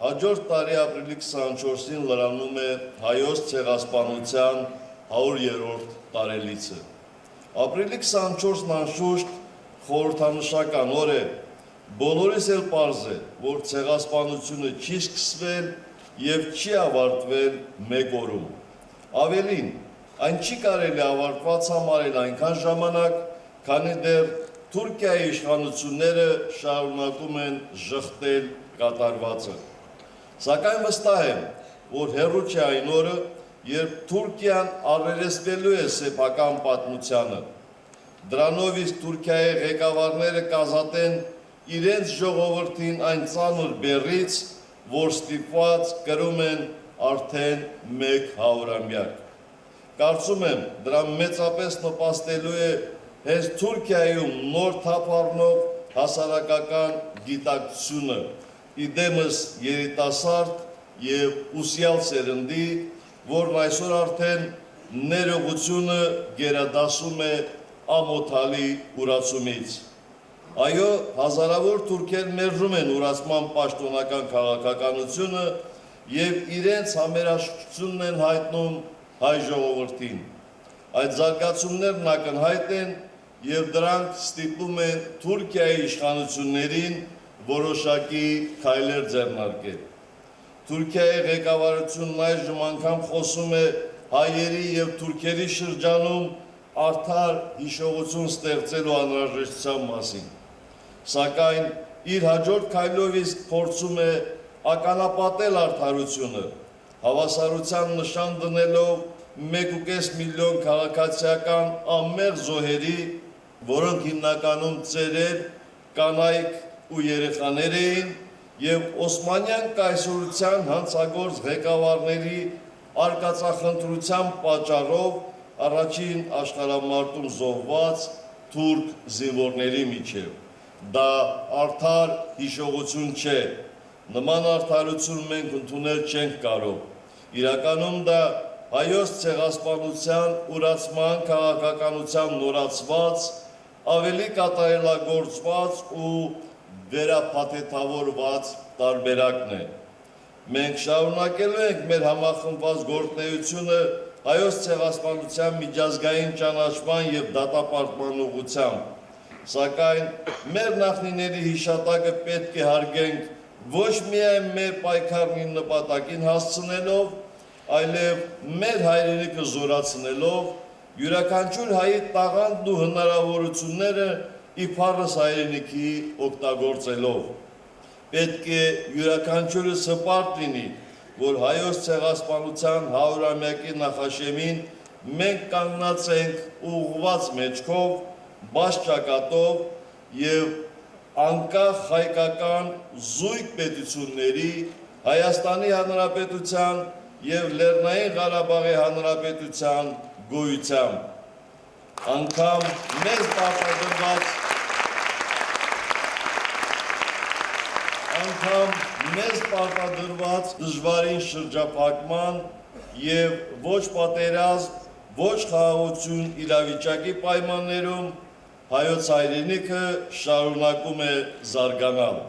հաջորդ տարի ապրիլի 24-ին լրանում է հայոց ցեղասպանության 100-րդ տարելիցը։ Ապրիլի 24-ն անշուշտ խորհրդանշական օր է, բոլորիս էլ պարզ է, որ ցեղասպանությունը չի սկսվել և չի ավարտվել մեկ օրում։ Ավելին, այն չի կարելի ավարտված համարել այնքան ժամանակ, քանի դեռ Թուրքիայի իշխանությունները շարունակում են ժխտել կատարվածը։ Սակայն վստահ եմ, որ հեռու չէ այն օրը, երբ Թուրքիան առերեսվելու է սեփական պատմությանը։ Դրանով իսկ Թուրքիայի ղեկավարները կազատեն իրենց ժողովրդին այն ծանր բեռից, որ ստիպված կրում են արդեն մեկ հարյուրամյակ։ Կարծում եմ, դրան մեծապես նպաստելու է հենց Թուրքիայում նոր թափառնող հասարակական գիտակցությունը, իդեմս երիտասարդ և ուսյալ սերնդի, որն այսօր արդեն ներողությունը գերադասում է ամոթալի ուրացումից։ Այո, հազարավոր թուրքեր մերժում են ուրացման պաշտոնական քաղաքականությունը և իրենց համերաշխությունն են հայտնում հայ ժողովրդին։ Այդ զարգացումներն ակնհայտ են և դրանք ստիպում են Թուրքիայի իշխանություններին որոշակի քայլեր ձեռնարկել։ Թուրքիայի ղեկավարությունն այժմ անգամ խոսում է հայերի և թուրքերի շրջանում արդար հիշողություն ստեղծելու անհրաժեշտության մասին, սակայն իր հաջորդ քայլով իսկ փորձում է ականապատել արդարությունը, հավասարության նշան դնելով 1,5 միլիոն քաղաքացիական անմեղ զոհերի, որոնք հիմնականում ծերեր, կանայք ու երեխաներ էին և Օսմանյան կայսրության հանցագործ ղեկավարների արկածախնդրության պատճառով առաջին աշխարհամարտում զոհված թուրք զինվորների միջև։ Դա արդար հիշողություն չէ, նման արդարություն մենք ընդունել չենք կարող։ Իրականում դա հայոց ցեղասպանության ուրացման քաղաքականության նորացված, ավելի կատարելագործված ու վերափաթեթավորված տարբերակն է։ Մենք շարունակելու ենք մեր համախմբված գործունեությունը հայոց ցեղասպանության միջազգային ճանաչման և դատապարտման ուղղությամբ, սակայն մեր նախնիների հիշատակը պետք է հարգենք ոչ միայն մեր պայքարի նպատակին հասցնելով, այլև մեր հայրենիքը զորացնելով, յուրաքանչյուր հայի տաղանդն ու հնարավորությունները իբարս հայրենիքի օգտագործելով։ Պետք է յուրաքանչյուրս հպարտ լինի, որ հայոց ցեղասպանության 100-ամյակի նախաշեմին մենք կանգնած ենք ուղղված մեջքով, բաց ճակատով և անկախ հայկական զույգ պետությունների, Հայաստանի Հանրապետության և Լեռնային Ղարաբաղի Հանրապետության գոյությամբ, անգամ մեզ պարտադրված դժվարին շրջափակման և ոչ պատերազմ, ոչ խաղաղություն իրավիճակի պայմաններում հայոց հայրենիքը շարունակում է զարգանալ։